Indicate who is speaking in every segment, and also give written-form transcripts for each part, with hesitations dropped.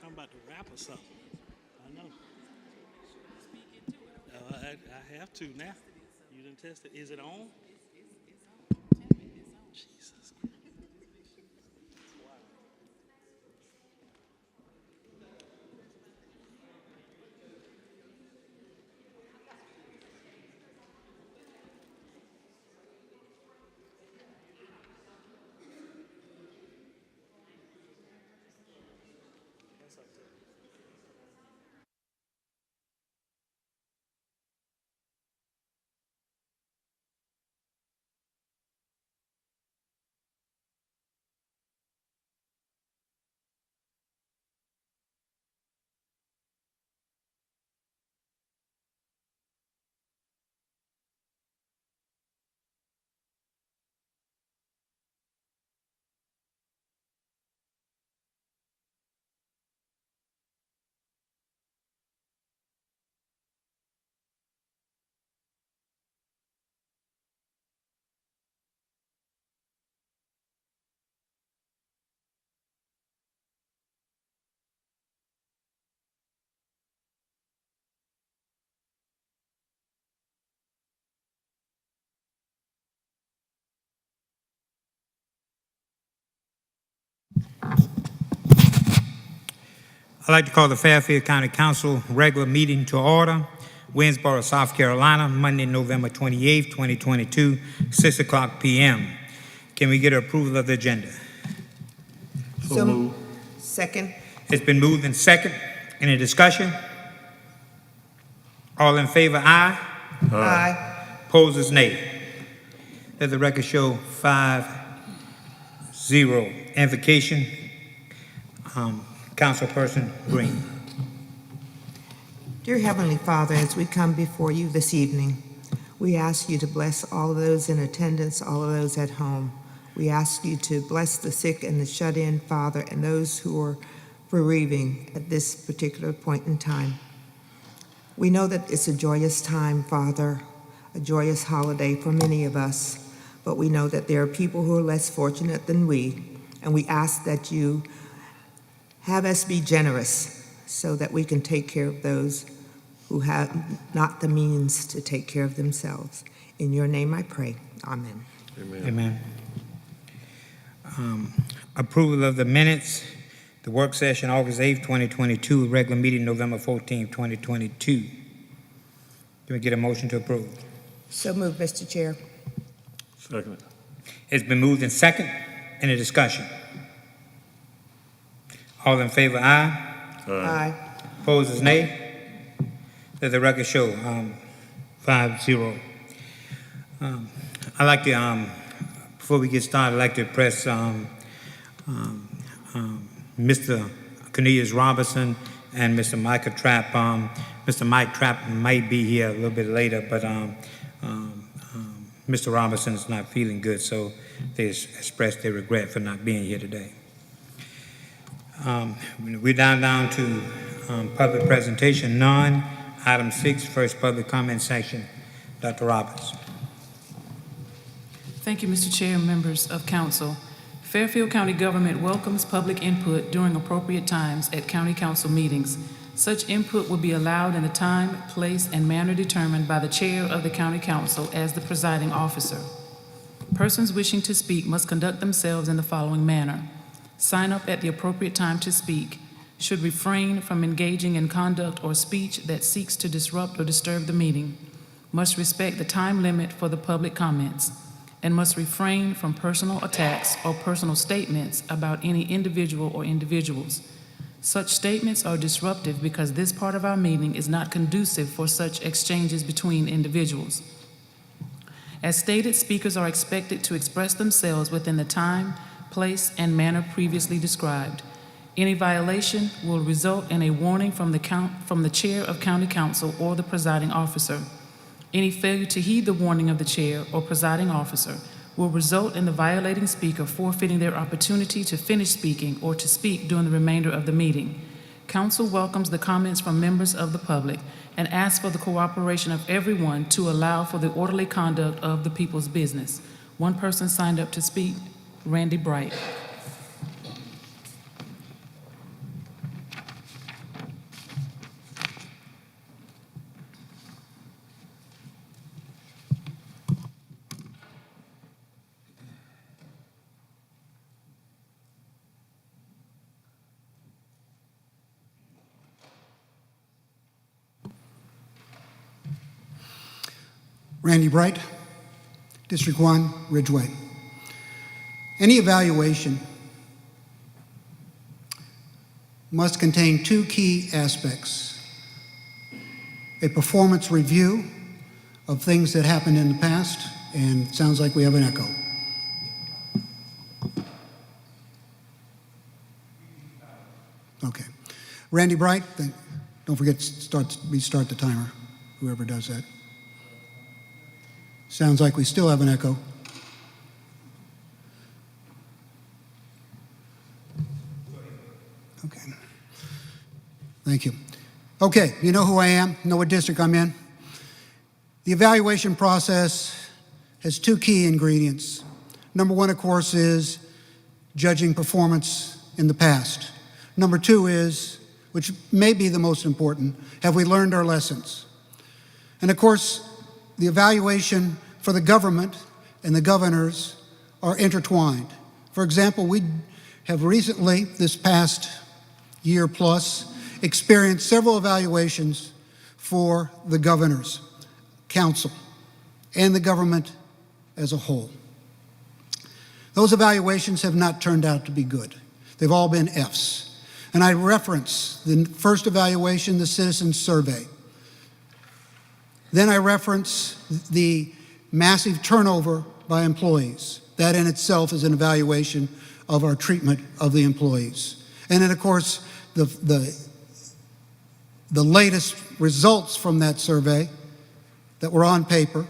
Speaker 1: I'm about to rap or something. I know. I have to now. You done tested. Is it on? Jesus.
Speaker 2: I'd like to call the Fairfield County Council regular meeting to order. Winsboro, South Carolina, Monday, November 28th, 2022, 6 o'clock p.m. Can we get approval of the agenda?
Speaker 1: So move.
Speaker 3: Second.
Speaker 2: It's been moved and second. Any discussion? All in favor, aye.
Speaker 3: Aye.
Speaker 2: Opposers, nay. Let the record show 5-0. Invocation. Councilperson Green.
Speaker 3: Dear Heavenly Father, as we come before you this evening, we ask you to bless all of those in attendance, all of those at home. We ask you to bless the sick and the shut-in, Father, and those who are bereaving at this particular point in time. We know that it's a joyous time, Father, a joyous holiday for many of us, but we know that there are people who are less fortunate than we, and we ask that you have us be generous so that we can take care of those who have not the means to take care of themselves. In your name I pray. Amen.
Speaker 2: Amen. Approval of the minutes, the work session August 8th, 2022, regular meeting November 14th, 2022. Can we get a motion to approve?
Speaker 3: So moved, Mr. Chair.
Speaker 1: Second.
Speaker 2: It's been moved and second. Any discussion? All in favor, aye.
Speaker 3: Aye.
Speaker 2: Opposers, nay. Let the record show 5-0. I'd like to, before we get started, I'd like to press Mr. Cornelius Robertson and Mr. Micah Trapp. Mr. Mike Trapp might be here a little bit later, but Mr. Robertson is not feeling good, so they expressed their regret for not being here today. We're down to public presentation, none. Item 6, first public comment section. Dr. Roberts.
Speaker 4: Thank you, Mr. Chair and members of council. Fairfield County government welcomes public input during appropriate times at county council meetings. Such input will be allowed in the time, place, and manner determined by the chair of the county council as the presiding officer. Persons wishing to speak must conduct themselves in the following manner. Sign up at the appropriate time to speak, should refrain from engaging in conduct or speech that seeks to disrupt or disturb the meeting, must respect the time limit for the public comments, and must refrain from personal attacks or personal statements about any individual or individuals. Such statements are disruptive because this part of our meeting is not conducive for such exchanges between individuals. As stated, speakers are expected to express themselves within the time, place, and manner previously described. Any violation will result in a warning from the chair of county council or the presiding officer. Any failure to heed the warning of the chair or presiding officer will result in the violating speaker forfeiting their opportunity to finish speaking or to speak during the remainder of the meeting. Council welcomes the comments from members of the public and asks for the cooperation of everyone to allow for the orderly conduct of the people's business. One person signed up to speak, Randy Bright.
Speaker 5: Randy Bright, District 1, Ridgeway. Any evaluation must contain two key aspects: a performance review of things that happened in the past, and it sounds like we have an echo. Okay. Randy Bright, don't forget to restart the timer, whoever does that. Sounds like we still have an echo. Okay. Thank you. Okay, you know who I am, know what district I'm in. The evaluation process has two key ingredients. Number one, of course, is judging performance in the past. Number two is, which may be the most important, have we learned our lessons? And of course, the evaluation for the government and the governors are intertwined. For example, we have recently, this past year plus, experienced several evaluations for the governor's council and the government as a whole. Those evaluations have not turned out to be good. They've all been Fs. And I reference the first evaluation, the citizens survey. Then I reference the massive turnover by employees. That in itself is an evaluation of our treatment of the employees. And then, of course, the latest results from that survey that were on paper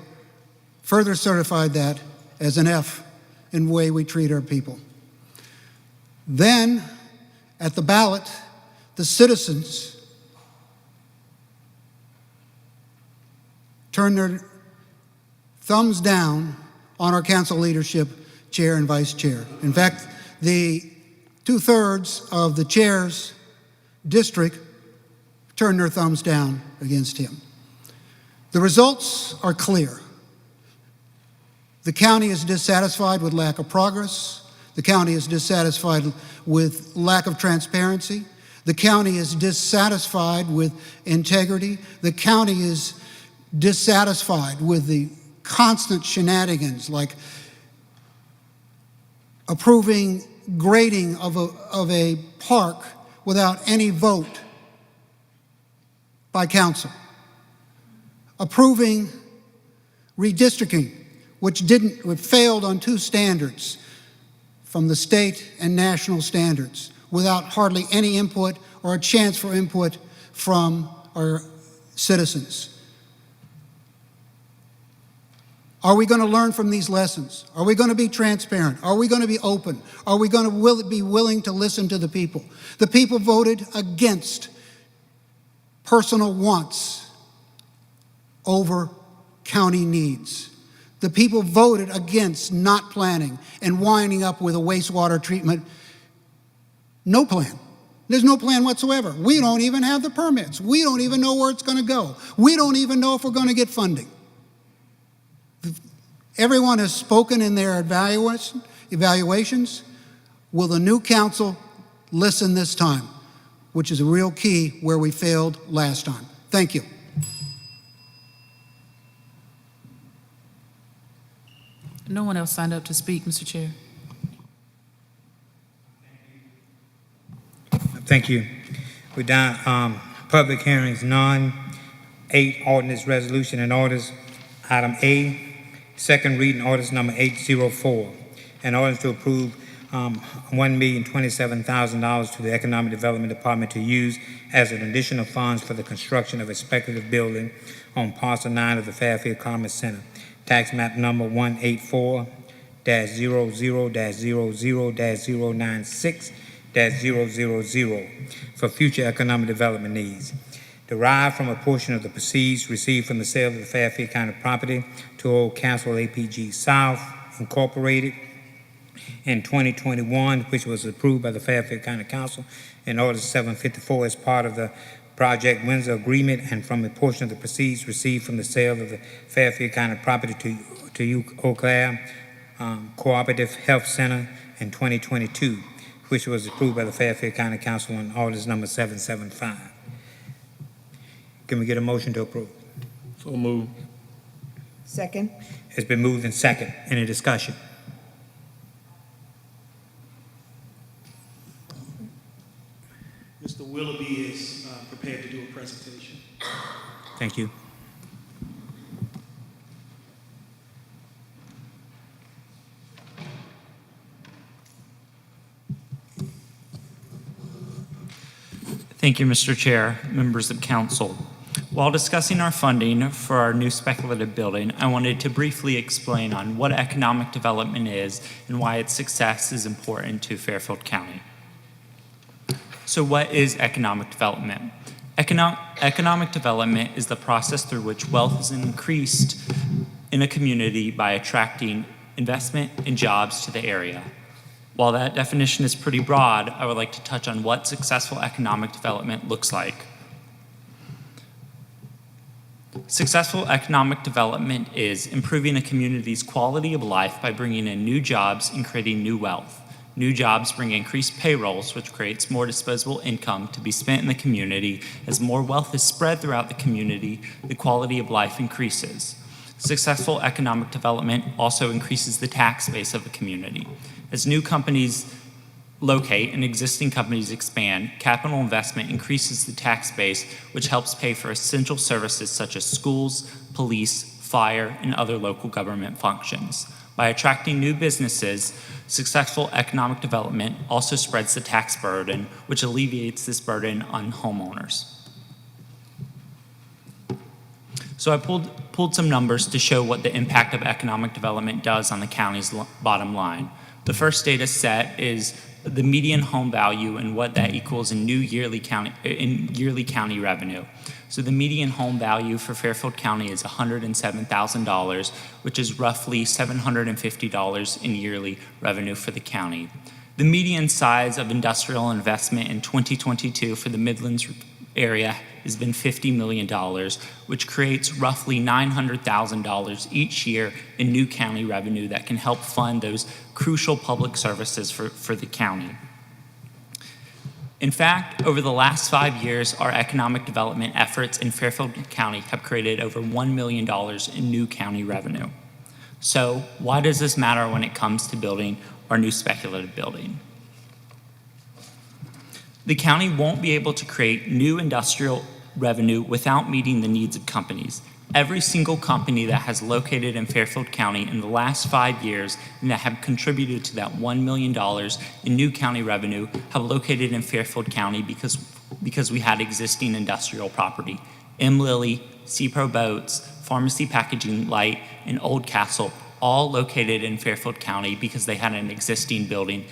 Speaker 5: further certified that as an F in the way we treat our people. Then, at the ballot, the citizens turned their thumbs down on our council leadership, chair and vice chair. In fact, the 2/3 of the chair's district turned their thumbs down against him. The results are clear. The county is dissatisfied with lack of progress. The county is dissatisfied with lack of transparency. The county is dissatisfied with integrity. The county is dissatisfied with the constant shenanigans like approving grading of a park without any vote by council, approving redistricting, which failed on two standards from the state and national standards, without hardly any input or a chance for input from our citizens. Are we going to learn from these lessons? Are we going to be transparent? Are we going to be open? Are we going to be willing to listen to the people? The people voted against personal wants over county needs. The people voted against not planning and winding up with a wastewater treatment. No plan. There's no plan whatsoever. We don't even have the permits. We don't even know where it's going to go. We don't even know if we're going to get funding. Everyone has spoken in their evaluations. Will the new council listen this time? Which is a real key where we failed last time. Thank you.
Speaker 4: No one else signed up to speak, Mr. Chair.
Speaker 2: Thank you. We're down, public hearings, none. 8, ordinance, resolution, and orders. Item A, second reading orders number 804. An ordinance to approve $1,027,000 to the Economic Development Department to use as an additional funds for the construction of a speculative building on parcel 9 of the Fairfield Commerce Center. Tax map number 184-00-00-096-000 for future economic development needs. Derived from a portion of the proceeds received from the sale of the Fairfield County property to Old Council APG South Incorporated in 2021, which was approved by the Fairfield County Council in Order 754 as part of the Project Windsor Agreement, and from a portion of the proceeds received from the sale of the Fairfield County property to Eau Claire Cooperative Health Center in 2022, which was approved by the Fairfield County Council on orders number 775. Can we get a motion to approve?
Speaker 1: So move.
Speaker 3: Second.
Speaker 2: It's been moved and second. Any discussion?
Speaker 1: Mr. Willoughby is prepared to do a presentation.
Speaker 2: Thank you.
Speaker 6: Thank you, Mr. Chair, members of council. While discussing our funding for our new speculative building, I wanted to briefly explain on what economic development is and why its success is important to Fairfield County. So what is economic development? Economic development is the process through which wealth is increased in a community by attracting investment and jobs to the area. While that definition is pretty broad, I would like to touch on what successful economic development looks like. Successful economic development is improving a community's quality of life by bringing in new jobs and creating new wealth. New jobs bring increased payrolls, which creates more disposable income to be spent in the community. As more wealth is spread throughout the community, the quality of life increases. Successful economic development also increases the tax base of a community. As new companies locate and existing companies expand, capital investment increases the tax base, which helps pay for essential services such as schools, police, fire, and other local government functions. By attracting new businesses, successful economic development also spreads the tax burden, which alleviates this burden on homeowners. So I pulled some numbers to show what the impact of economic development does on the county's bottom line. The first data set is the median home value and what that equals in yearly county revenue. So the median home value for Fairfield County is $107,000, which is roughly $750 in yearly revenue for the county. The median size of industrial investment in 2022 for the Midlands area has been $50 million, which creates roughly $900,000 each year in new county revenue that can help fund those crucial public services for the county. In fact, over the last 5 years, our economic development efforts in Fairfield County have created over $1 million in new county revenue. So why does this matter when it comes to building our new speculative building? The county won't be able to create new industrial revenue without meeting the needs of companies. Every single company that has located in Fairfield County in the last 5 years and that have contributed to that $1 million in new county revenue have located in Fairfield County because we had existing industrial property. M. Lilly, Cpro Boats, Pharmacy Packaging Light, and Old Castle, all located in Fairfield County because they had an existing building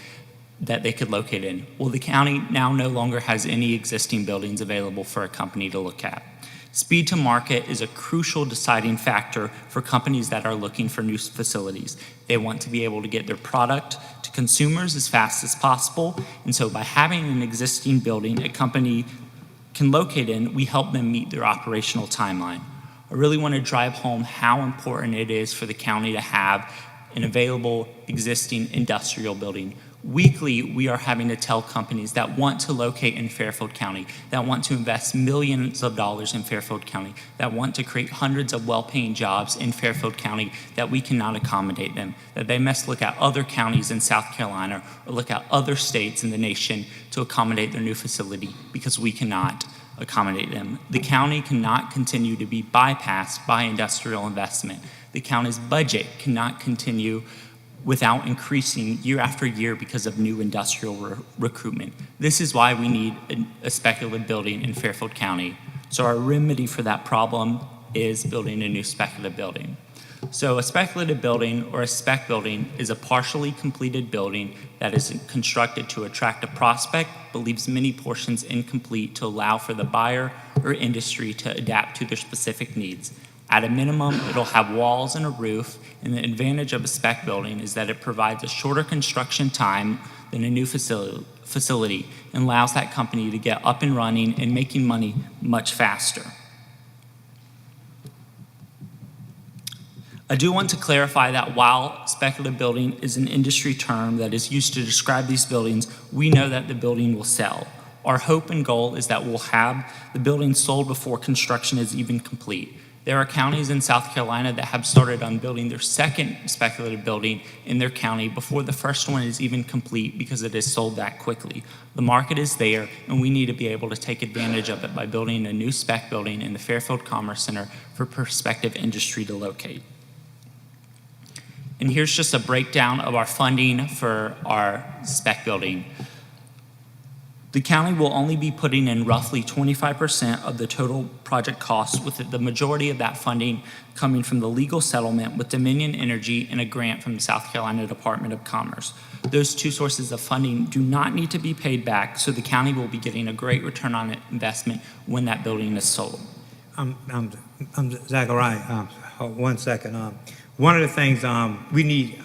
Speaker 6: that they could locate in. Well, the county now no longer has any existing buildings available for a company to look at. Speed to market is a crucial deciding factor for companies that are looking for new facilities. They want to be able to get their product to consumers as fast as possible, and so by having an existing building a company can locate in, we help them meet their operational timeline. I really want to drive home how important it is for the county to have an available existing industrial building. Weekly, we are having to tell companies that want to locate in Fairfield County, that want to invest millions of dollars in Fairfield County, that want to create hundreds of well-paying jobs in Fairfield County, that we cannot accommodate them, that they must look at other counties in South Carolina or look at other states in the nation to accommodate their new facility because we cannot accommodate them. The county cannot continue to be bypassed by industrial investment. The county's budget cannot continue without increasing year after year because of new industrial recruitment. This is why we need a speculative building in Fairfield County. So our remedy for that problem is building a new speculative building. So a speculative building or a spec building is a partially completed building that is constructed to attract a prospect but leaves many portions incomplete to allow for the buyer or industry to adapt to their specific needs. At a minimum, it'll have walls and a roof, and the advantage of a spec building is that it provides a shorter construction time than a new facility and allows that company to get up and running and making money much faster. I do want to clarify that while speculative building is an industry term that is used to describe these buildings, we know that the building will sell. Our hope and goal is that we'll have the building sold before construction is even complete. There are counties in South Carolina that have started on building their second speculative building in their county before the first one is even complete because it is sold that quickly. The market is there, and we need to be able to take advantage of it by building a new spec building in the Fairfield Commerce Center for prospective industry to locate. And here's just a breakdown of our funding for our spec building. The county will only be putting in roughly 25% of the total project cost, with the majority of that funding coming from the legal settlement with Dominion Energy and a grant from the South Carolina Department of Commerce. Those two sources of funding do not need to be paid back, so the county will be getting a great return on investment when that building is sold.
Speaker 2: Zachariah, 1 second. One of the things we need,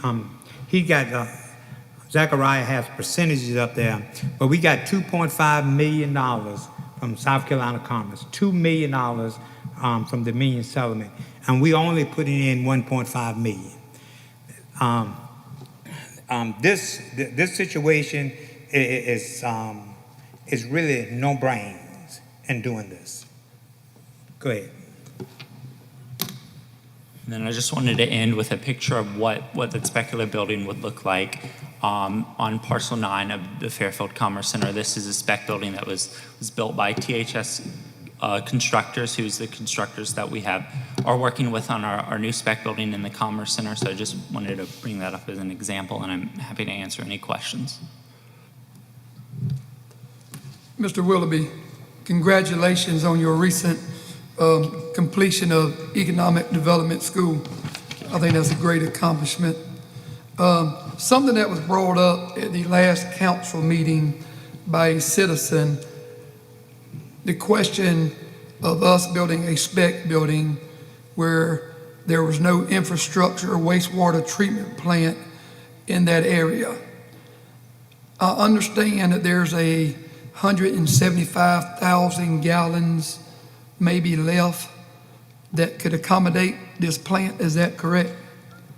Speaker 2: Zachariah has percentages up there, but we got $2.5 million from South Carolina Commerce, $2 million from Dominion Settlement, and we only putting in $1.5 million. This situation is really no brains in doing this. Go ahead.
Speaker 6: And then I just wanted to end with a picture of what the speculative building would look like on parcel 9 of the Fairfield Commerce Center. This is a spec building that was built by THS constructors, who's the constructors that we are working with on our new spec building in the Commerce Center. So I just wanted to bring that up as an example, and I'm happy to answer any questions.
Speaker 7: Mr. Willoughby, congratulations on your recent completion of Economic Development School. I think that's a great accomplishment. Something that was brought up at the last council meeting by a citizen, the question of us building a spec building where there was no infrastructure or wastewater treatment plant in that area. I understand that there's 175,000 gallons maybe left that could accommodate this plant. Is that correct?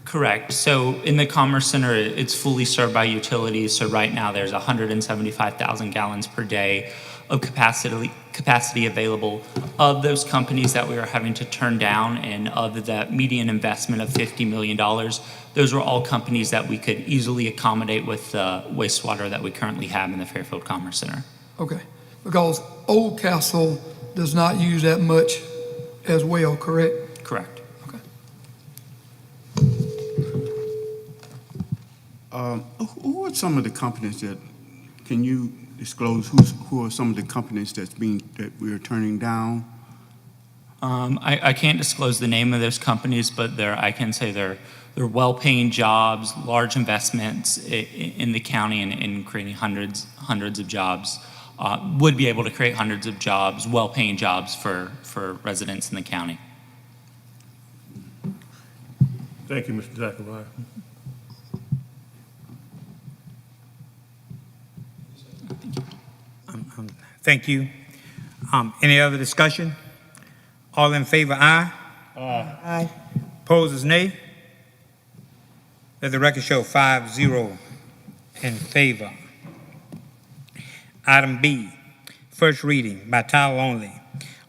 Speaker 6: Correct. So in the Commerce Center, it's fully served by utilities. So right now there's 175,000 gallons per day of capacity available. Of those companies that we are having to turn down, and of that median investment of $50 million, those were all companies that we could easily accommodate with the wastewater that we currently have in the Fairfield Commerce Center.
Speaker 7: Okay, because Old Castle does not use that much as well, correct?
Speaker 6: Correct.
Speaker 7: Okay.
Speaker 8: Who are some of the companies that, can you disclose who are some of the companies that we are turning down?
Speaker 6: I can't disclose the name of those companies, but I can say they're well-paying jobs, large investments in the county, and creating hundreds of jobs. Would be able to create hundreds of jobs, well-paying jobs for residents in the county.
Speaker 9: Thank you, Mr. Zachariah.
Speaker 2: Thank you. Any other discussion? All in favor, aye.
Speaker 3: Aye.
Speaker 2: Opposers, nay. Let the record show 5-0 in favor. Item B, first reading by title only.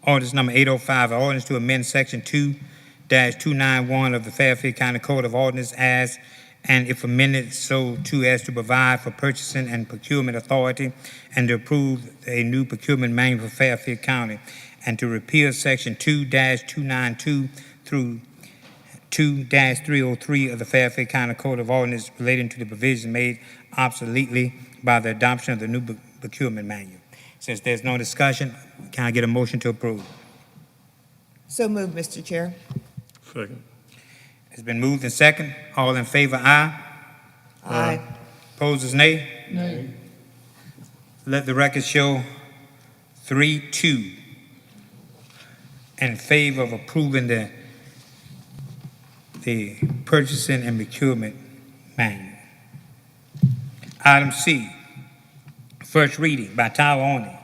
Speaker 2: Ordinance number 805, an ordinance to amend section 2-291 of the Fairfield County Code of Ordinances as, and if amended so too as to provide for purchasing and procurement authority, and to approve a new procurement manual for Fairfield County, and to repeal section 2-292 through 2-303 of the Fairfield County Code of Ordinances relating to the provisions made obsoletely by the adoption of the new procurement manual. Since there's no discussion, can I get a motion to approve?
Speaker 3: So moved, Mr. Chair.
Speaker 9: Second.
Speaker 2: It's been moved and second. All in favor, aye.
Speaker 3: Aye.
Speaker 2: Opposers, nay.
Speaker 7: Nay.
Speaker 2: Let the record show 3-2 in favor of approving the purchasing and procurement manual. Item C, first reading by title only.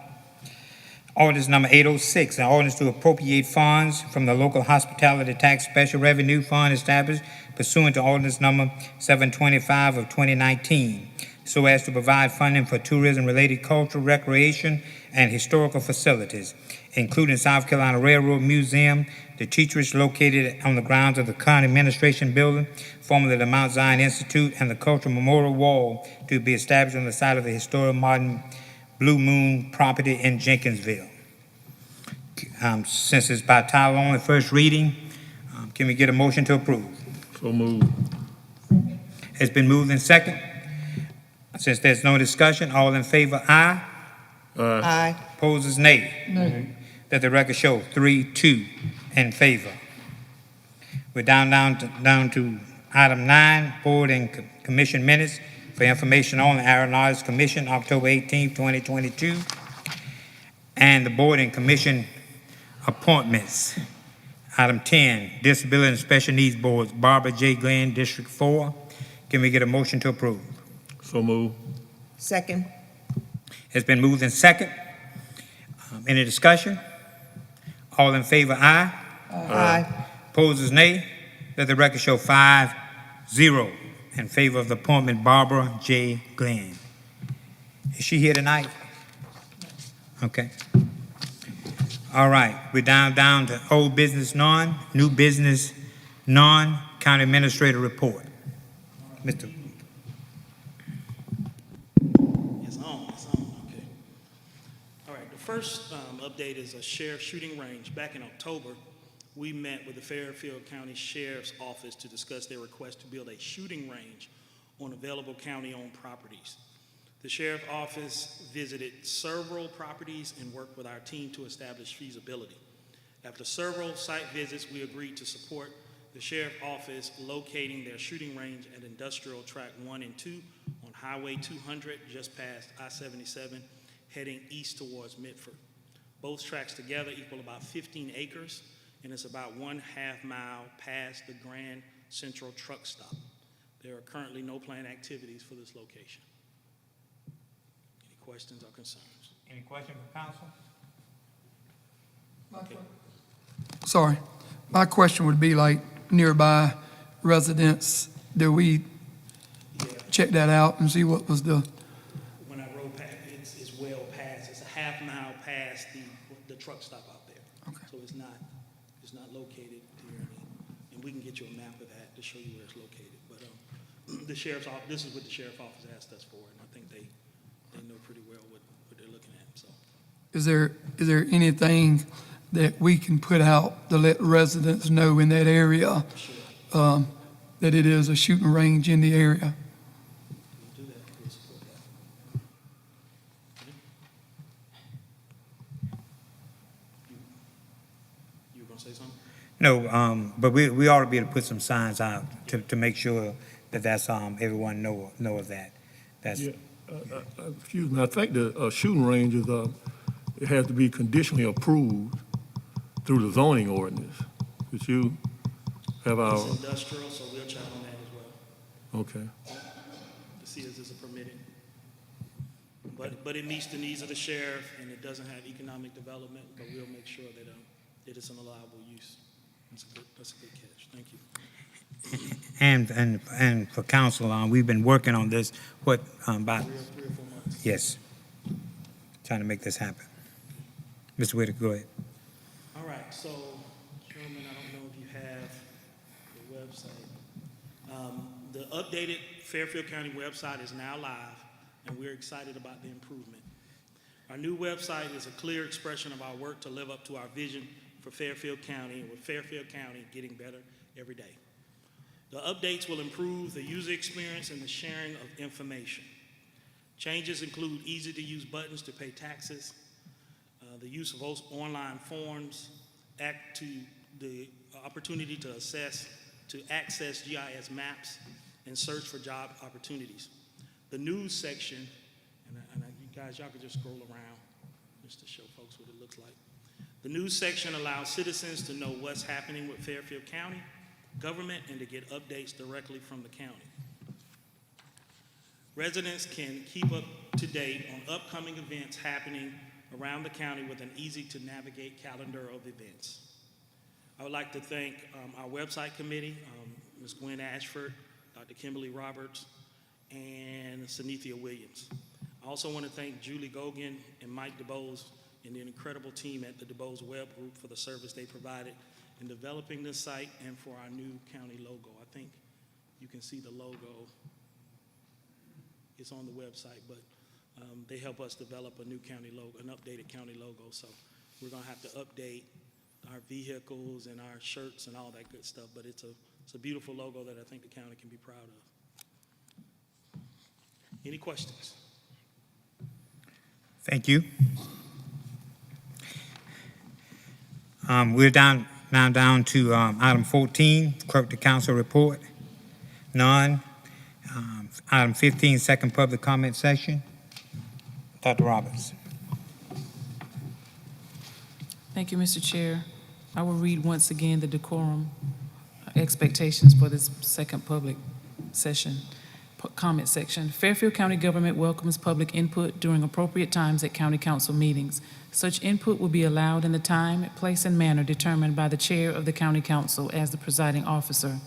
Speaker 2: Ordinance number 806, an ordinance to appropriate funds from the local hospitality tax special revenue fund established pursuant to ordinance number 725 of 2019. so as to provide funding for tourism-related cultural, recreation, and historical facilities, including South Carolina Railroad Museum, the teacherage located on the grounds of the County Administration Building, formerly the Mount Zion Institute, and the Cultural Memorial Wall to be established on the site of the historic modern Blue Moon property in Jenkinsville. Since it's by title only, first reading, can we get a motion to approve?
Speaker 9: So moved.
Speaker 2: It's been moved in second. Since there's no discussion, all in favor, aye.
Speaker 3: Aye.
Speaker 2: Opposes, nay.
Speaker 7: Nay.
Speaker 2: Let the record show 3-2 in favor. We're down to item 9, board and commission minutes for information on the Aeronautics Commission, October 18, 2022, and the board and commission appointments. Item 10, Disability and Special Needs Boards, Barbara J. Glenn, District 4. Can we get a motion to approve?
Speaker 9: So moved.
Speaker 3: Second.
Speaker 2: It's been moved in second. Any discussion? All in favor, aye.
Speaker 3: Aye.
Speaker 2: Opposes, nay. Let the record show 5-0 in favor of the appointment Barbara J. Glenn. Is she here tonight? Okay. All right, we're down to old business none, new business none, county administrator report. Mr.
Speaker 1: It's on, okay. All right, the first update is a sheriff shooting range. Back in October, we met with the Fairfield County Sheriff's Office to discuss their request to build a shooting range on available county-owned properties. The Sheriff's Office visited several properties and worked with our team to establish feasibility. After several site visits, we agreed to support the Sheriff's Office locating their shooting range at Industrial Track 1 and 2 on Highway 200, just past I-77, heading east towards Mitford. Both tracks together equal about 15 acres, and it's about 1/2 mile past the Grand Central Truck Stop. There are currently no planned activities for this location. Any questions or concerns?
Speaker 2: Any question for council?
Speaker 7: Sorry. My question would be like nearby residents, do we check that out and see what was the,
Speaker 1: When I rode past, it's well past, it's a 1/2 mile past the truck stop out there.
Speaker 7: Okay.
Speaker 1: So it's not located here, and we can get you a map of that to show you where it's located. But the sheriff's office, this is what the sheriff's office asked us for, and I think they know pretty well what they're looking at, so.
Speaker 7: is there anything that we can put out to let residents know in that area that it is a shooting range in the area?
Speaker 1: We'll do that, we'll support that. You were gonna say something?
Speaker 2: No, but we ought to be able to put some signs out to make sure that that's, everyone know of that. That's,
Speaker 9: Yeah, excuse me, I think the shooting range is, it has to be conditionally approved through the zoning ordinance. Could you have our,
Speaker 1: It's industrial, so we'll check on that as well,
Speaker 9: okay.
Speaker 1: to see if it's a permitted. But it meets the needs of the sheriff, and it doesn't have economic development, but we'll make sure that it is an allowable use. That's a good catch, thank you.
Speaker 2: and for council, we've been working on this, about,
Speaker 1: 3 or 4 months.
Speaker 2: yes, trying to make this happen. Mr. Whitaker, go ahead.
Speaker 1: All right, so, Chairman, I don't know if you have the website. The updated Fairfield County website is now live, and we're excited about the improvement. Our new website is a clear expression of our work to live up to our vision for Fairfield County, and with Fairfield County getting better every day. The updates will improve the user experience and the sharing of information. Changes include easy-to-use buttons to pay taxes, the use of online forms, the opportunity to access GIS maps, and search for job opportunities. The news section, and you guys, y'all could just scroll around just to show folks what it looks like. The news section allows citizens to know what's happening with Fairfield County government and to get updates directly from the county. Residents can keep up to date on upcoming events happening around the county with an easy-to-navigate calendar of events. I would like to thank our website committee, Ms. Gwen Ashford, Dr. Kimberly Roberts, and Sanithia Williams. I also want to thank Julie Gogan and Mike DeBose and the incredible team at the DeBose Web Group for the service they provided in developing this site and for our new county logo. I think you can see the logo. It's on the website, but they help us develop a new county logo, an updated county logo. So we're going to have to update our vehicles and our shirts and all that good stuff, but it's a beautiful logo that I think the county can be proud of. Any questions?
Speaker 2: Thank you. We're now down to item 14, clerk to council report. None. Item 15, second public comment session. Dr. Roberts.
Speaker 4: Thank you, Mr. Chair. I will read once again the decorum expectations for this second public session, comment section. Fairfield County government welcomes public input during appropriate times at county council meetings. Such input will be allowed in the time, place, and manner determined by the chair of the county council as the presiding officer.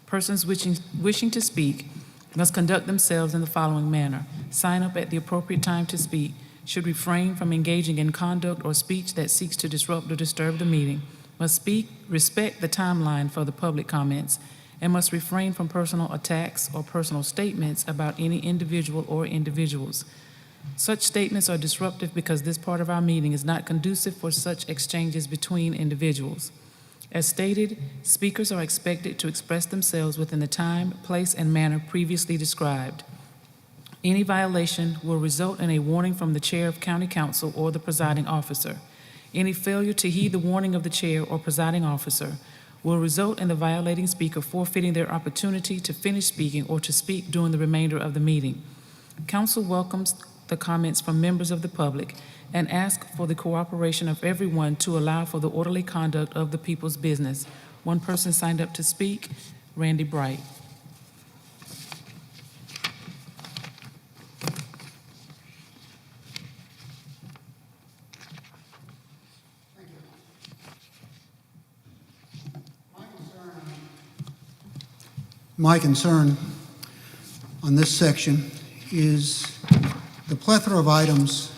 Speaker 4: Persons wishing to speak must conduct themselves in the following manner. Sign up at the appropriate time to speak, should refrain from engaging in conduct or speech that seeks to disrupt or disturb the meeting, must respect the timeline for the public comments, and must refrain from personal attacks or personal statements about any individual or individuals. Such statements are disruptive because this part of our meeting is not conducive for such exchanges between individuals. As stated, speakers are expected to express themselves within the time, place, and manner previously described. Any violation will result in a warning from the chair of county council or the presiding officer. Any failure to heed the warning of the chair or presiding officer will result in the violating speaker forfeiting their opportunity to finish speaking or to speak during the remainder of the meeting. Council welcomes the comments from members of the public and ask for the cooperation of everyone to allow for the orderly conduct of the people's business. One person signed up to speak, Randy Bright.
Speaker 5: My concern on this section is the plethora of items,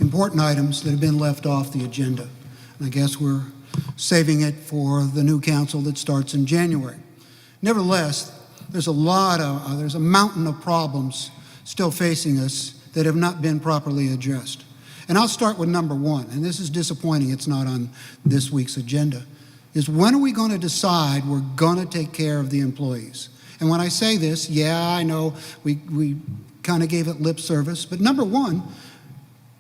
Speaker 5: important items that have been left off the agenda. And I guess we're saving it for the new council that starts in January. Nevertheless, there's a mountain of problems still facing us that have not been properly addressed. And I'll start with number one, and this is disappointing, it's not on this week's agenda, is when are we going to decide we're going to take care of the employees? And when I say this, yeah, I know we kind of gave it lip service, but number one,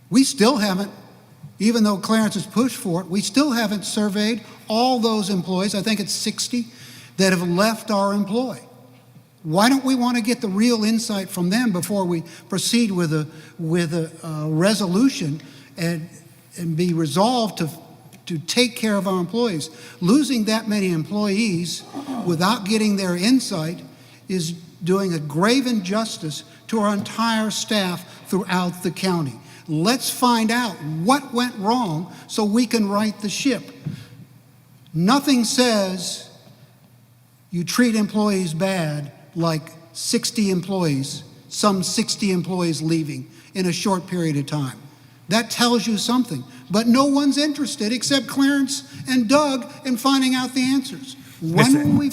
Speaker 5: we still haven't, even though Clarence has pushed for it, we still haven't surveyed all those employees, I think it's 60, that have left our employ. Why don't we want to get the real insight from them before we proceed with a resolution and be resolved to take care of our employees? Losing that many employees without getting their insight is doing a grave injustice to our entire staff throughout the county. Let's find out what went wrong so we can right the ship. Nothing says you treat employees bad like 60 employees, some 60 employees leaving in a short period of time. That tells you something, but no one's interested except Clarence and Doug in finding out the answers. When will we...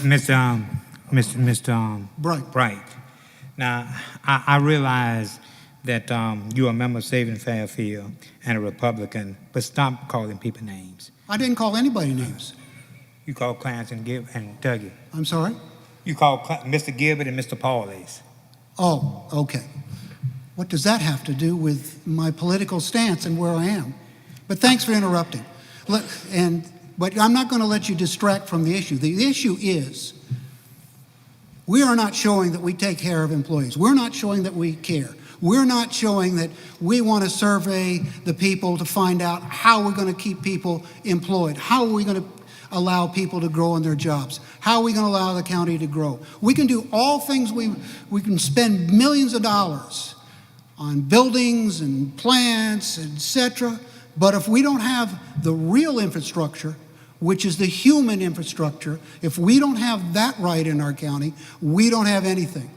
Speaker 2: Mr. Bright. Now, I realize that you're a member of Saving Fairfield and a Republican, but stop calling people names.
Speaker 5: I didn't call anybody names.
Speaker 2: You called Clarence and Dougie.
Speaker 5: I'm sorry?
Speaker 2: You called Mr. Gilbert and Mr. Paulies.
Speaker 5: Oh, okay. What does that have to do with my political stance and where I am? But thanks for interrupting. But I'm not going to let you distract from the issue. The issue is we are not showing that we take care of employees. We're not showing that we care. We're not showing that we want to survey the people to find out how we're going to keep people employed. How are we going to allow people to grow in their jobs? How are we going to allow the county to grow? We can do all things. We can spend millions of dollars on buildings and plants, etc. But if we don't have the real infrastructure, which is the human infrastructure, if we don't have that right in our county, we don't have anything.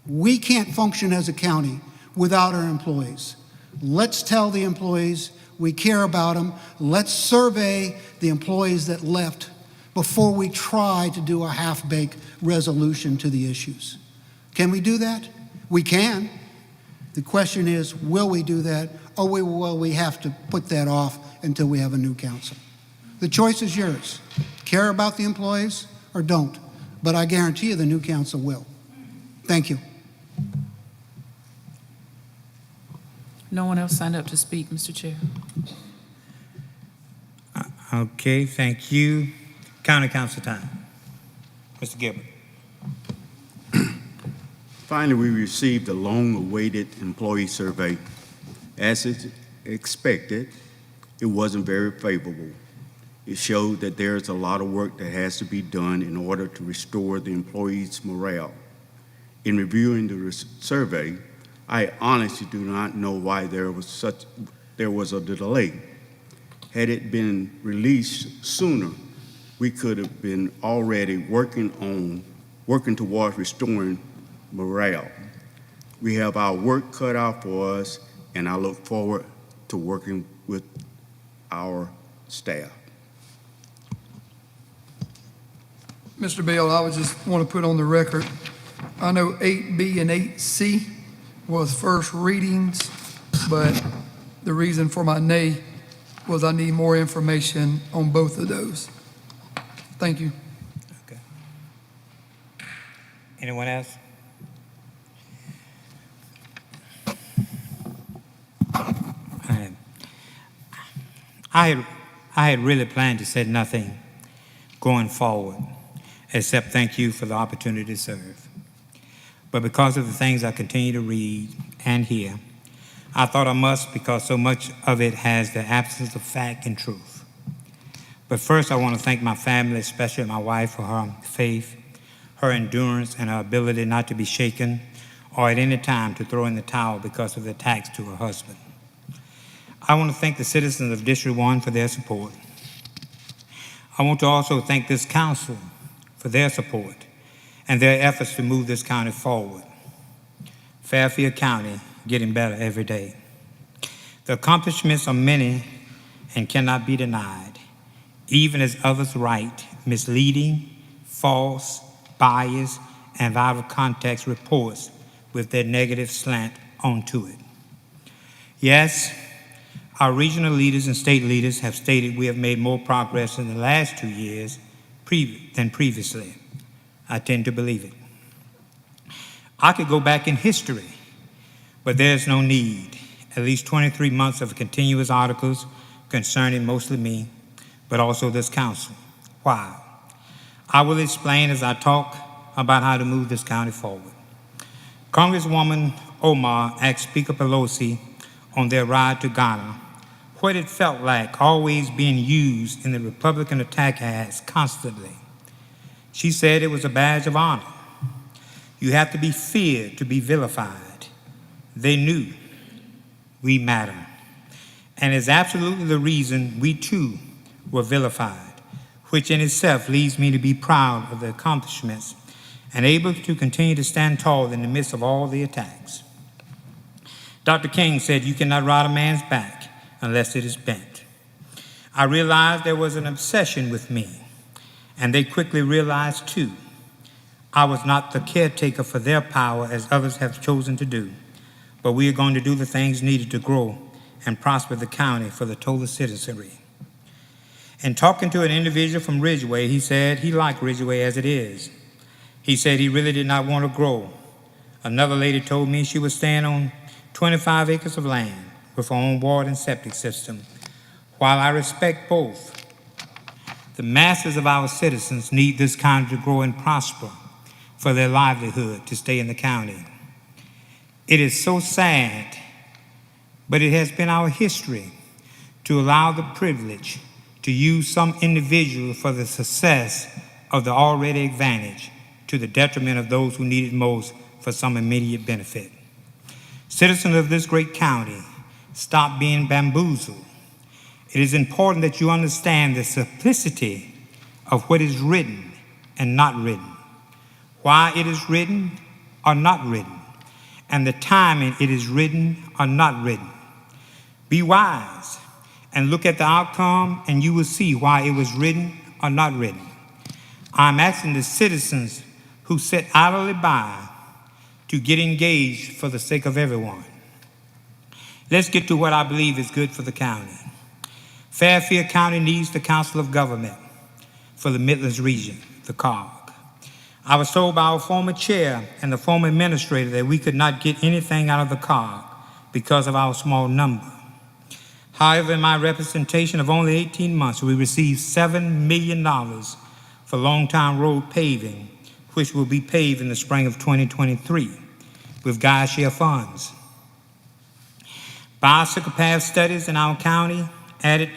Speaker 5: We can't function as a county without our employees. Let's tell the employees we care about them. Let's survey the employees that left before we try to do a half-baked resolution to the issues. Can we do that? We can. The question is, will we do that, or will we have to put that off until we have a new council? The choice is yours. Care about the employees or don't. But I guarantee you the new council will. Thank you.
Speaker 4: No one else signed up to speak, Mr. Chair.
Speaker 2: Okay, thank you. County Council time. Mr. Gilbert.
Speaker 8: Finally, we received a long-awaited employee survey. As expected, it wasn't very favorable. It showed that there's a lot of work that has to be done in order to restore the employees' morale. In reviewing the survey, I honestly do not know why there was a delay. Had it been released sooner, we could have been already working towards restoring morale. We have our work cut out for us, and I look forward to working with our staff.
Speaker 7: Mr. Bell, I would just want to put on the record, I know 8B and 8C was first readings, but the reason for my nay was I need more information on both of those. Thank you.
Speaker 2: Okay. Anyone else? I had really planned to say nothing going forward, except thank you for the opportunity to serve. But because of the things I continue to read and hear, I thought I must, because so much of it has the absence of fact and truth. But first, I want to thank my family, especially my wife, for her faith, her endurance, and her ability not to be shaken or at any time to throw in the towel because of the attacks to her husband. I want to thank the citizens of District 1 for their support. I want to also thank this council for their support and their efforts to move this county forward. Fairfield County getting better every day. The accomplishments are many and cannot be denied, even as others write misleading, false, biased, and out of context reports with their negative slant onto it. Yes, our regional leaders and state leaders have stated we have made more progress in the last 2 years than previously. I tend to believe it. I could go back in history, but there's no need. At least 23 months of continuous articles concerning mostly me, but also this council. Why? I will explain as I talk about how to move this county forward. Congresswoman Omar asked Speaker Pelosi on their ride to Ghana what it felt like always being used in the Republican attack ads constantly. She said it was a badge of honor. You have to be feared to be vilified. They knew we matter. And it's absolutely the reason we too were vilified, which in itself leads me to be proud of the accomplishments and able to continue to stand tall in the midst of all the attacks. Dr. King said, "You cannot ride a man's back unless it is bent." I realized there was an obsession with me, and they quickly realized too. I was not the caretaker for their power as others have chosen to do, but we are going to do the things needed to grow and prosper the county for the total citizenry. In talking to an individual from Ridgeway, he said he liked Ridgeway as it is. He said he really did not want to grow. Another lady told me she was staying on 25 acres of land with her own water and septic system. While I respect both, the masses of our citizens need this county to grow and prosper for their livelihood to stay in the county. It is so sad, but it has been our history to allow the privilege to use some individual for the success of the already advantage to the detriment of those who need it most for some immediate benefit. Citizens of this great county, stop being bamboozled. It is important that you understand the simplicity of what is written and not written, why it is written or not written, and the timing it is written or not written. Be wise and look at the outcome, and you will see why it was written or not written. I'm asking the citizens who sit idly by to get engaged for the sake of everyone. Let's get to what I believe is good for the county. Fairfield County needs the Council of Government for the Midlands region, the COG. I was told by our former chair and the former administrator that we could not get anything out of the COG because of our small number. However, in my representation of only 18 months, we received $7 million for Longtown Road paving, which will be paved in the spring of 2023 with Guy Share funds. Bicycle path studies in our county added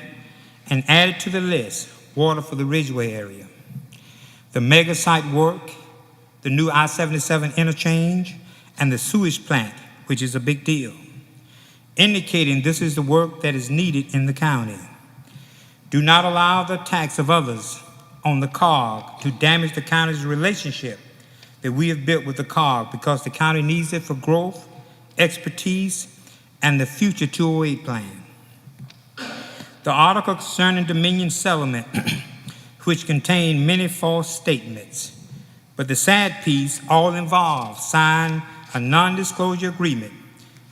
Speaker 2: to the list, water for the Ridgeway area. The mega site work, the new I-77 interchange, and the sewage plant, which is a big deal, indicating this is the work that is needed in the county. Do not allow the attacks of others on the COG to damage the county's relationship that we have built with the COG, because the county needs it for growth, expertise, and the future 208 plan. The article concerning Dominion settlement, which contained many false statements, but the sad piece, all involved signed a non-disclosure agreement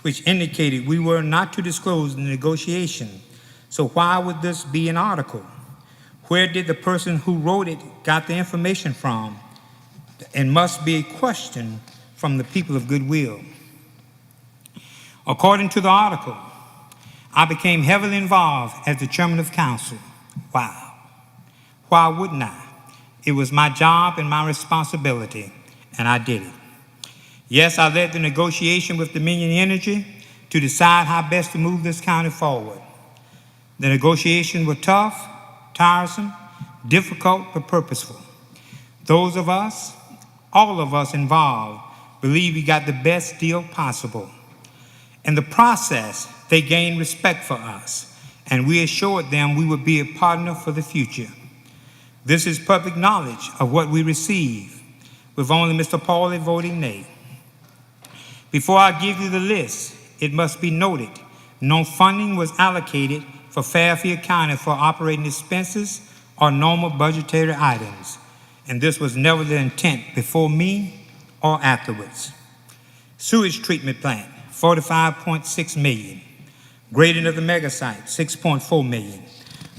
Speaker 2: which indicated we were not to disclose the negotiation. So why would this be an article? Where did the person who wrote it got the information from? It must be a question from the people of goodwill. According to the article, I became heavily involved as the chairman of council. Wow. Why wouldn't I? It was my job and my responsibility, and I did it. Yes, I led the negotiation with Dominion Energy to decide how best to move this county forward. The negotiations were tough, tiresome, difficult, but purposeful. Those of us, all of us involved, believe we got the best deal possible. In the process, they gained respect for us, and we assured them we would be a partner for the future. This is public knowledge of what we received, with only Mr. Pauly voting nay. Before I give you the list, it must be noted, no funding was allocated for Fairfield County for operating expenses or normal budgetary items, and this was never the intent before me or afterwards. Sewage treatment plant, $45.6 million. Grading of the mega site, $6.4 million.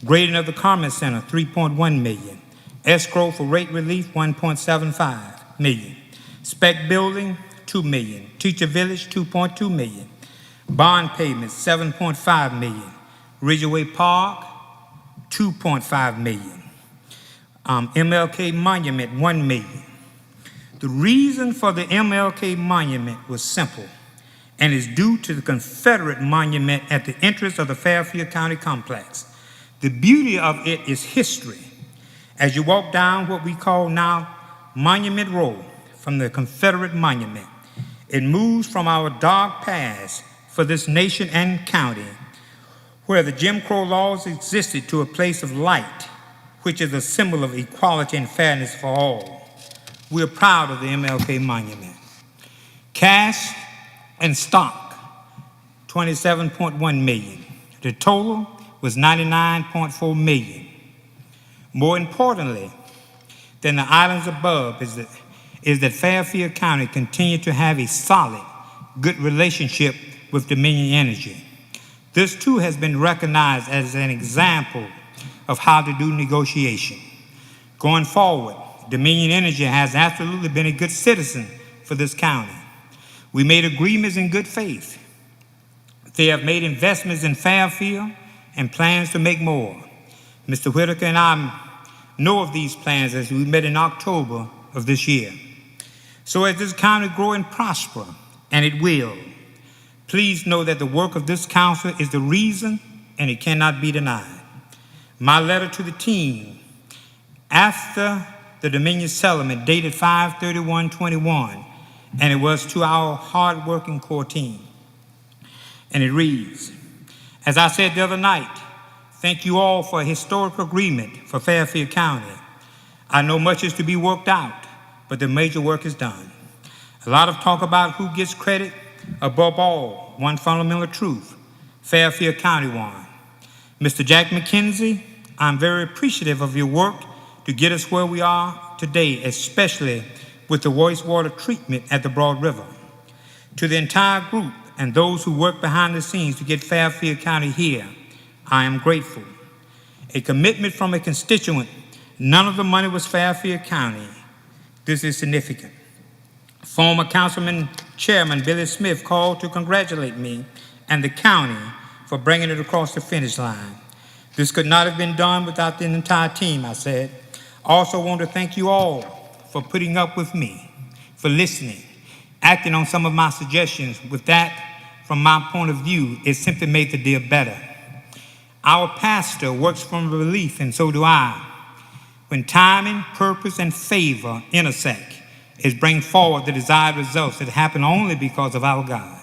Speaker 2: Grading of the Carmen Center, $3.1 million. Escrow for rate relief, $1.75 million. Spec building, $2 million. Teacher village, $2.2 million. Bond payments, $7.5 million. Ridgeway Park, $2.5 million. MLK Monument, $1 million. The reason for the MLK Monument was simple, and is due to the Confederate monument at the entrance of the Fairfield County complex. The beauty of it is history. As you walk down what we call now Monument Road from the Confederate monument, it moves from our dark past for this nation and county, where the Jim Crow laws existed, to a place of light, which is a symbol of equality and fairness for all. We're proud of the MLK Monument. Cash and stock, $27.1 million. The total was $99.4 million. More importantly than the items above is that Fairfield County continued to have a solid, good relationship with Dominion Energy. This too has been recognized as an example of how to do negotiation. Going forward, Dominion Energy has absolutely been a good citizen for this county. We made agreements in good faith. They have made investments in Fairfield and plans to make more. Mr. Whitaker and I know of these plans as we met in October of this year. So as this county grow and prosper, and it will, please know that the work of this council is the reason, and it cannot be denied. My letter to the team after the Dominion settlement dated 5/31/21, and it was to our hard-working core team. And it reads, as I said the other night, thank you all for a historic agreement for Fairfield County. I know much is to be worked out, but the major work is done. A lot of talk about who gets credit above all, one fundamental truth: Fairfield County won. Mr. Jack McKenzie, I'm very appreciative of your work to get us where we are today, especially with the wastewater treatment at the Broad River. To the entire group and those who work behind the scenes to get Fairfield County here, I am grateful. A commitment from a constituent, none of the money was Fairfield County. This is significant. Former Councilman Chairman Billy Smith called to congratulate me and the county for bringing it across the finish line. This could not have been done without the entire team, I said. I also want to thank you all for putting up with me, for listening, acting on some of my suggestions. With that, from my point of view, it simply made the deal better. Our pastor works from belief, and so do I. When timing, purpose, and favor intersect, it brings forward the desired results that happen only because of our God.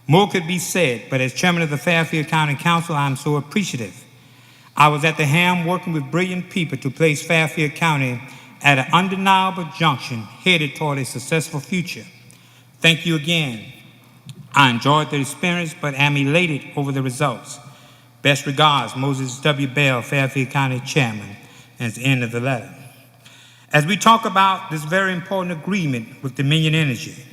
Speaker 2: More could be said, but as chairman of the Fairfield County Council, I am so appreciative. I was at the helm working with brilliant people to place Fairfield County at an undeniable junction headed toward a successful future. Thank you again. I enjoyed the experience, but am elated over the results. Best regards, Moses W. Bell, Fairfield County Chairman. And it's the end of the letter. As we talk about this very important agreement with Dominion Energy,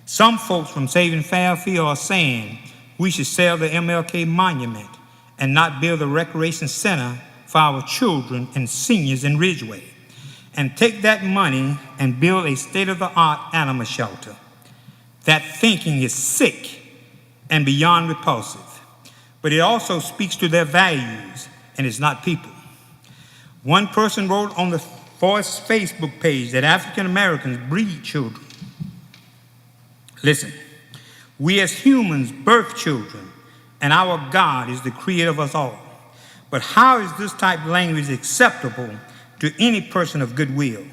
Speaker 2: some folks from Saving Fairfield are saying we should sell the MLK Monument and not build a recreation center for our children and seniors in Ridgeway, and take that money and build a state-of-the-art animal shelter. That thinking is sick and beyond repulsive, but it also speaks to their values, and it's not people. One person wrote on the Voice Facebook page that African Americans breed children. Listen, we as humans birth children, and our God is the creator of us all. But how is this type of language acceptable to any person of goodwill?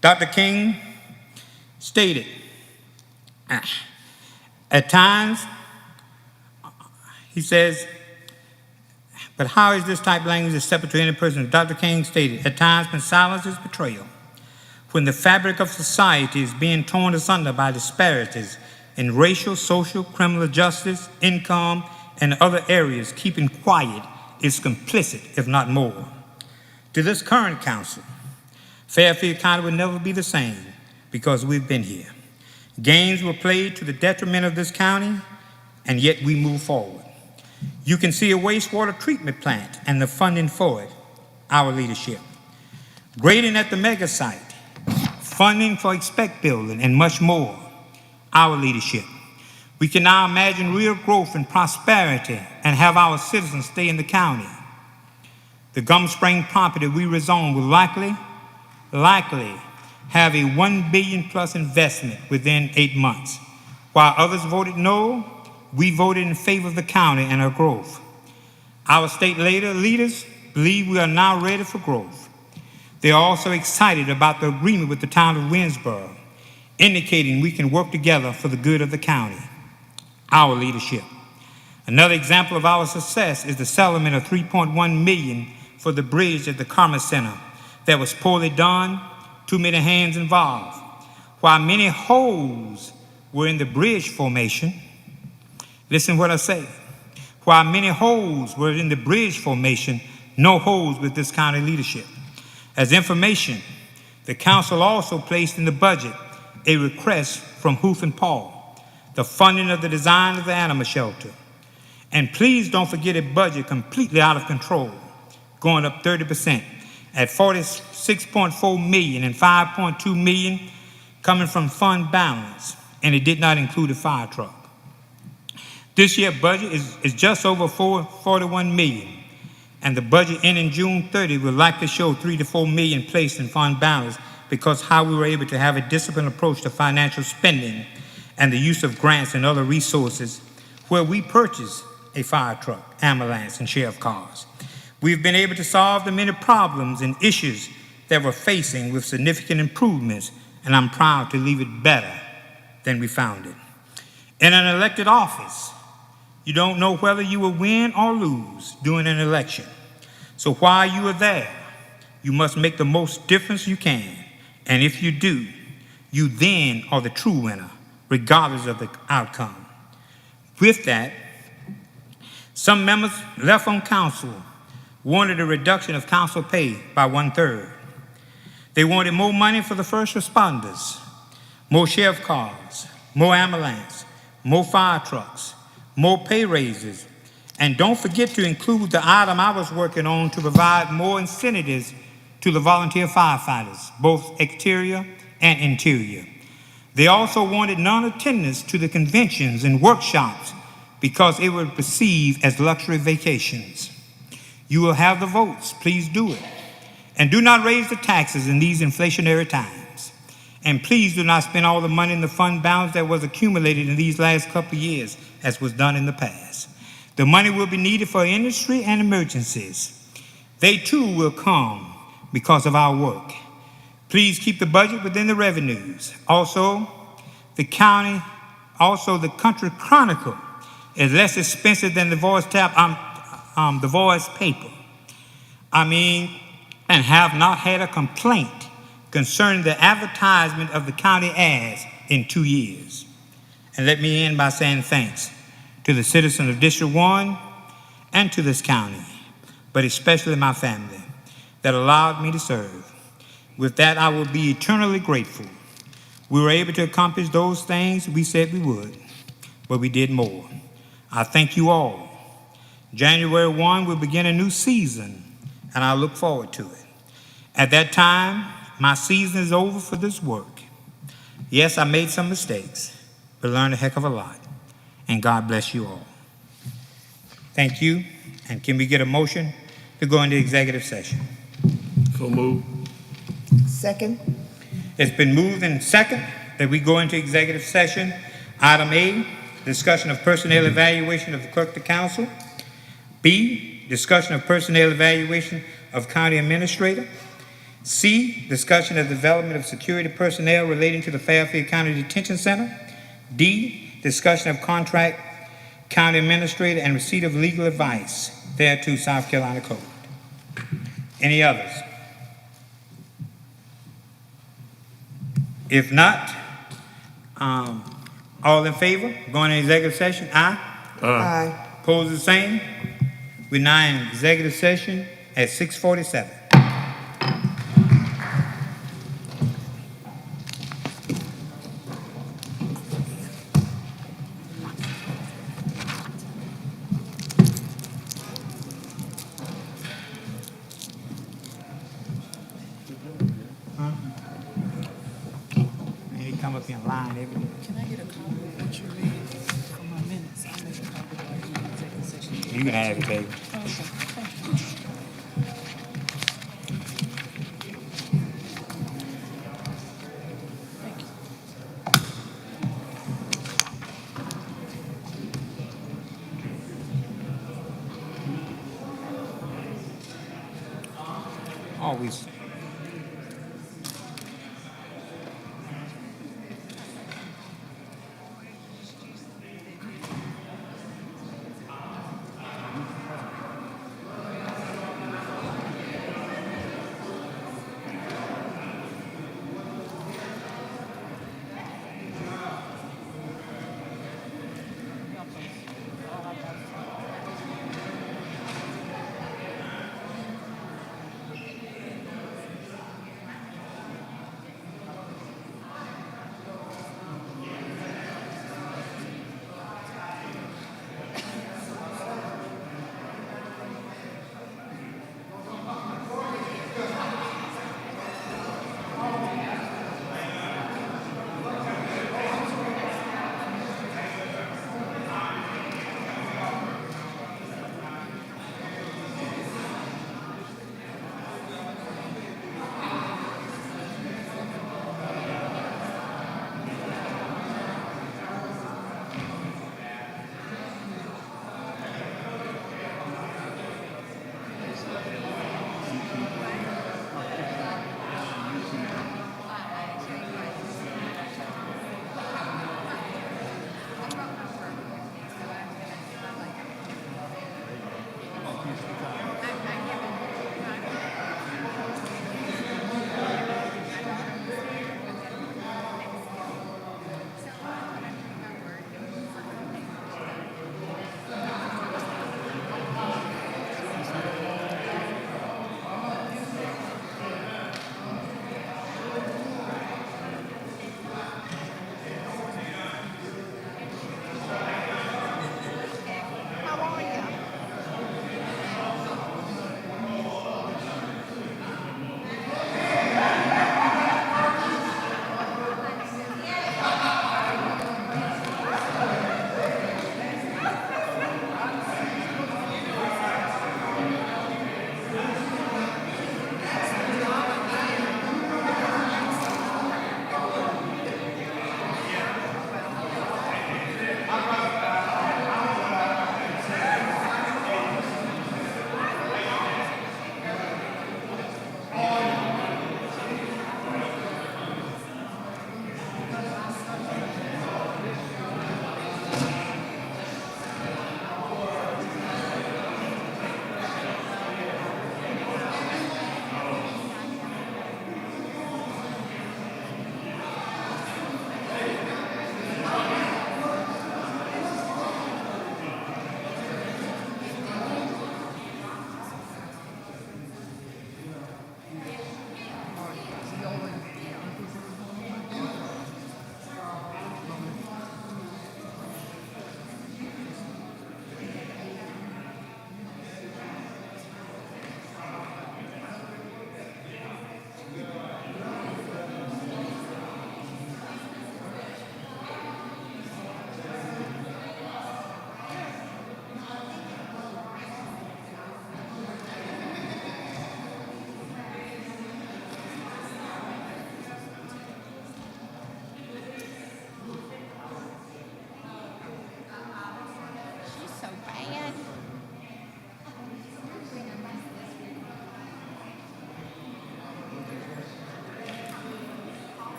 Speaker 2: Dr. King stated, at times, he says, but how is this type of language acceptable to any person? Dr. King stated, at times when silence is betrayal, when the fabric of society is being torn asunder by disparities in racial, social, criminal justice, income, and other areas, keeping quiet is complicit, if not more. To this current council, Fairfield County will never be the same because we've been here. Games were played to the detriment of this county, and yet we move forward. You can see a wastewater treatment plant and the funding for it, our leadership. Grading at the mega site, funding for Expect Building, and much more, our leadership. We can now imagine real growth and prosperity and have our citizens stay in the county. The Gum Spring property we rezone will likely have a $1 billion plus investment within 8 months. While others voted no, we voted in favor of the county and our growth. Our state leaders believe we are now ready for growth. They are also excited about the agreement with the town of Winsboro, indicating we can work together for the good of the county, our leadership. Another example of our success is the settlement of $3.1 million for the bridge at the Karma Center that was poorly done, too many hands involved. While many holes were in the bridge formation, listen what I say. While many holes were in the bridge formation, no holes with this county leadership. As information, the council also placed in the budget a request from Hoof and Paul, the funding of the design of the animal shelter. And please don't forget a budget completely out of control, going up 30% at $46.4 million and $5.2 million coming from fund balance, and it did not include a fire truck. This year's budget is just over $41 million, and the budget ending June 30 will likely show $3 to $4 million placed in fund balance because how we were able to have a disciplined approach to financial spending and the use of grants and other resources where we purchase a fire truck, ambulance, and sheriff cars. We've been able to solve the many problems and issues that we're facing with significant improvements, and I'm proud to leave it better than we found it. In an elected office, you don't know whether you will win or lose during an election. So while you are there, you must make the most difference you can. And if you do, you then are the true winner regardless of the outcome. With that, some members left on council wanted a reduction of council pay by 1/3. They wanted more money for the first responders, more sheriff cars, more ambulance, more fire trucks, more pay raises, and don't forget to include the item I was working on to provide more incentives to the volunteer firefighters, both exterior and interior. They also wanted non-attendance to the conventions and workshops because it was perceived as luxury vacations. You will have the votes. Please do it. And do not raise the taxes in these inflationary times. And please do not spend all the money in the fund balance that was accumulated in these last couple of years, as was done in the past. The money will be needed for industry and emergencies. They too will come because of our work. Please keep the budget within the revenues. Also, the Country Chronicle is less expensive than the Voice the Voice paper. And have not had a complaint concerning the advertisement of the county ads in 2 years. And let me end by saying thanks to the citizens of District 1 and to this county, but especially my family that allowed me to serve. With that, I will be eternally grateful. We were able to accomplish those things we said we would, but we did more. I thank you all. January 1 will begin a new season, and I look forward to it. At that time, my season is over for this work. Yes, I made some mistakes, but learned a heck of a lot. And God bless you all. Thank you. And can we get a motion to go into executive session?
Speaker 9: So move.
Speaker 3: Second?
Speaker 2: It's been moved and second that we go into executive session. Item A, discussion of personnel evaluation of the clerk to council. B, discussion of personnel evaluation of county administrator. C, discussion of development of security personnel relating to the Fairfield County Detention Center. D, discussion of contract county administrator and receipt of legal advice thereto South Carolina Code. Any others? If not, all in favor, going into executive session? Aye.
Speaker 3: Aye.
Speaker 2: Opposed, the same. We're now in executive session at 6:47. They come up in line every day.
Speaker 4: Can I get a copy of what you read for my minutes? I'll make a copy while you're in executive session.
Speaker 2: You can have it, baby.
Speaker 4: Okay, thank you. Thank you.
Speaker 2: Always.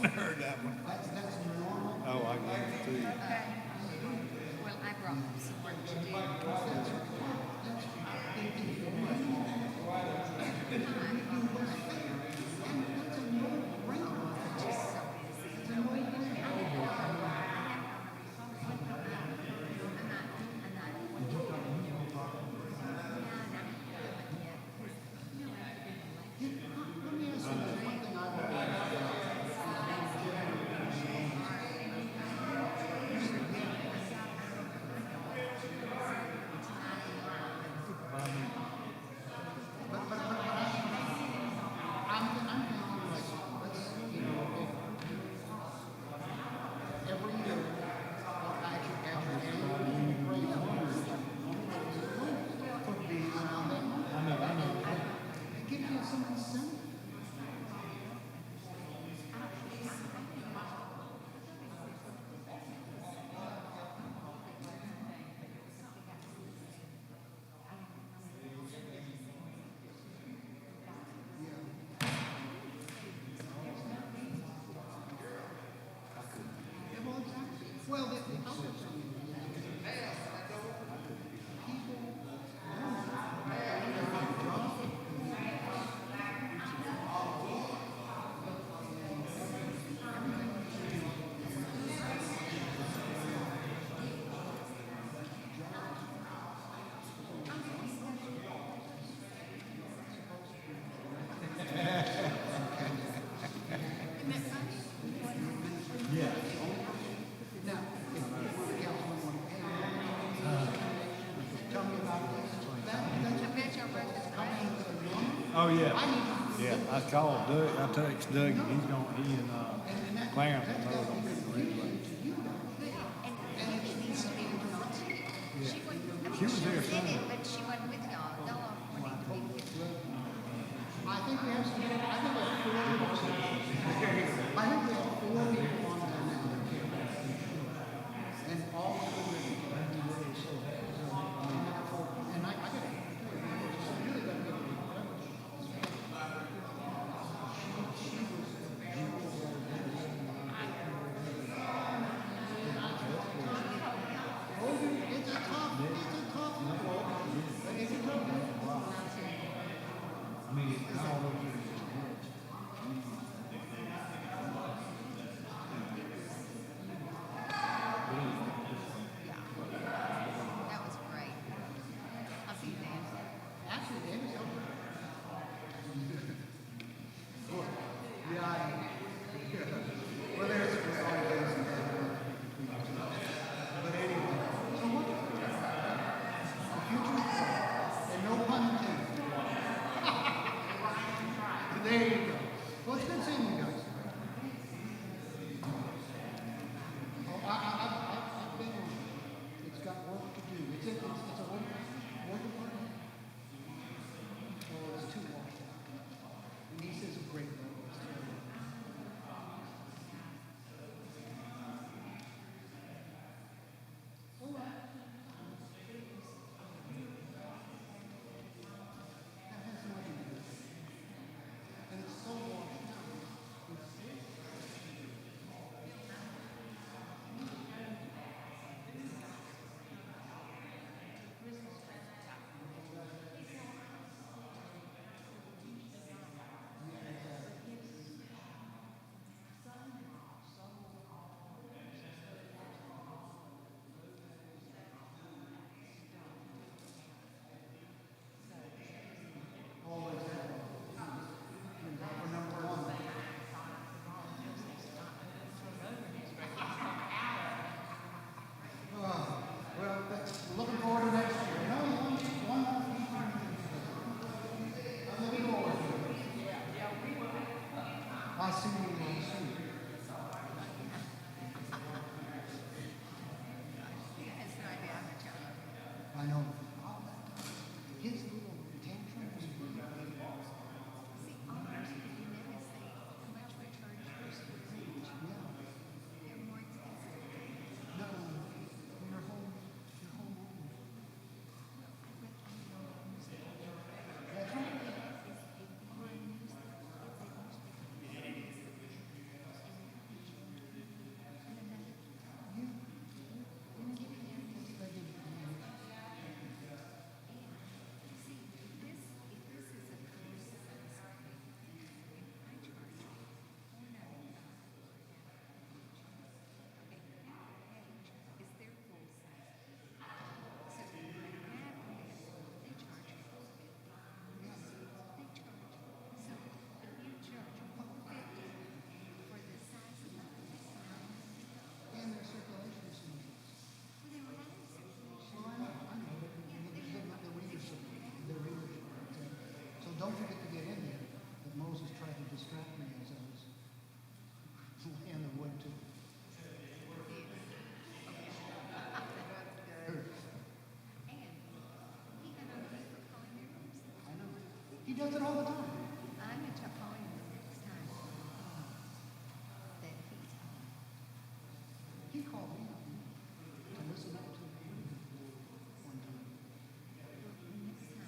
Speaker 10: heard that one.
Speaker 5: That's normal.
Speaker 10: Oh, I got it too.
Speaker 11: Well, I brought some work to do.
Speaker 10: Oh, yeah. Yeah, I called Doug, I texted Doug, and he and Clarence are both gonna be ready.
Speaker 11: And it needs to be announced.
Speaker 10: She was there
Speaker 11: She did it, but she wasn't with y'all. Y'all wanted to be with you.
Speaker 5: I think we have some, I think we have 4 people. I think we have 4 people on there now. And all of them are and I got it.
Speaker 11: That was great. I'll be there.
Speaker 5: Actually, David's helping. Yeah. Well, there's always been some bad. But anyway, so what? The future, and no pun intended. There you go. Well, it's good seeing you guys. Oh, I've been on it. It's got work to do. It's a work in progress. Oh, it's too long. And he says a great one. All right. That has nothing to do with it. And it's so washed out. Well, looking forward to next year. No, one more thing. I'm looking forward to it. I'll see you soon.
Speaker 11: It's no idea how much I love you.
Speaker 5: I know. His little tantrums.
Speaker 11: See, ours, you never say how much we charge for storage. They're more expensive.
Speaker 5: No, your home owned. That's right. don't forget to get in there, that Moses tried to distract me as I was laying the wood to. I know. He does it all the time.
Speaker 11: I'm going to call him the next time that he's on.
Speaker 5: He called me up to listen up to one time.
Speaker 11: Next time,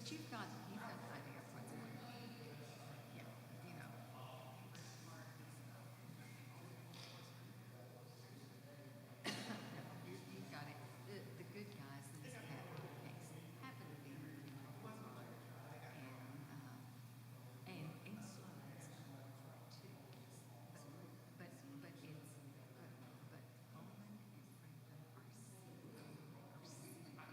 Speaker 11: But you've got the idea of what's going on. Yeah, you know. You've got it. The good guys in this case happen to be really smart and slow too. But Coleman and Franklin are serious.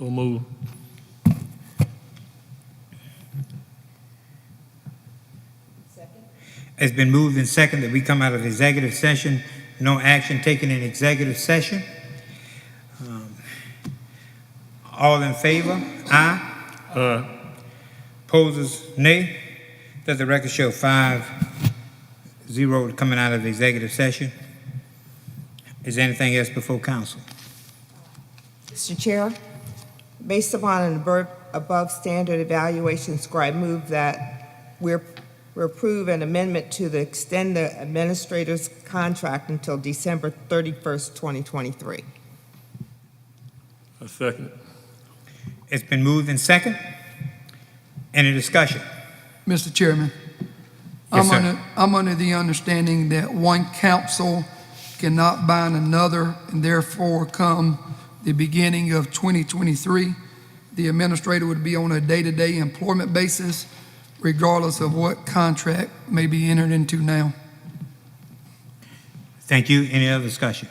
Speaker 9: So move.
Speaker 2: It's been moved and second that we come out of executive session. No action taken in executive session. All in favor? Aye. Opposers, nay. Does the record show 5-0 coming out of the executive session? Is there anything else before council?
Speaker 3: Mr. Chair, based upon an above standard evaluation score, I move that we approve an amendment to extend the administrator's contract until December 31st, 2023.
Speaker 9: I second it.
Speaker 2: It's been moved and second. Any discussion?
Speaker 7: Mr. Chairman,
Speaker 2: Yes, sir.
Speaker 7: I'm under the understanding that one council cannot bind another, and therefore come the beginning of 2023, the administrator would be on a day-to-day employment basis, regardless of what contract may be entered into now.
Speaker 2: Thank you. Any other discussion?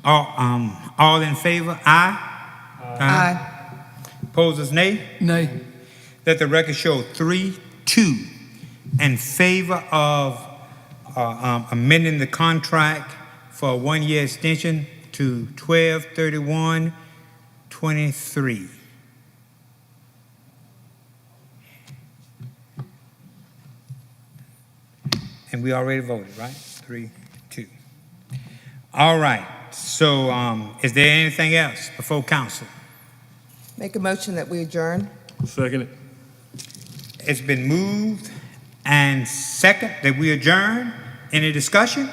Speaker 2: All in favor? Aye.
Speaker 3: Aye.
Speaker 2: Opposers, nay.
Speaker 7: Nay.
Speaker 2: Let the record show 3-2 in favor of amending the contract for a one-year extension to 12/31/23. And we already voted, right? 3-2. All right. So, is there anything else before council?
Speaker 3: Make a motion that we adjourn.
Speaker 9: Second it.
Speaker 2: It's been moved and second that we adjourn. Any discussion?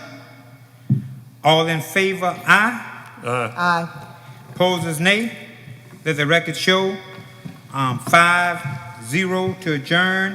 Speaker 2: All in favor, aye.
Speaker 3: Aye.
Speaker 2: Opposers, nay. Let the record show 5-0 to adjourn.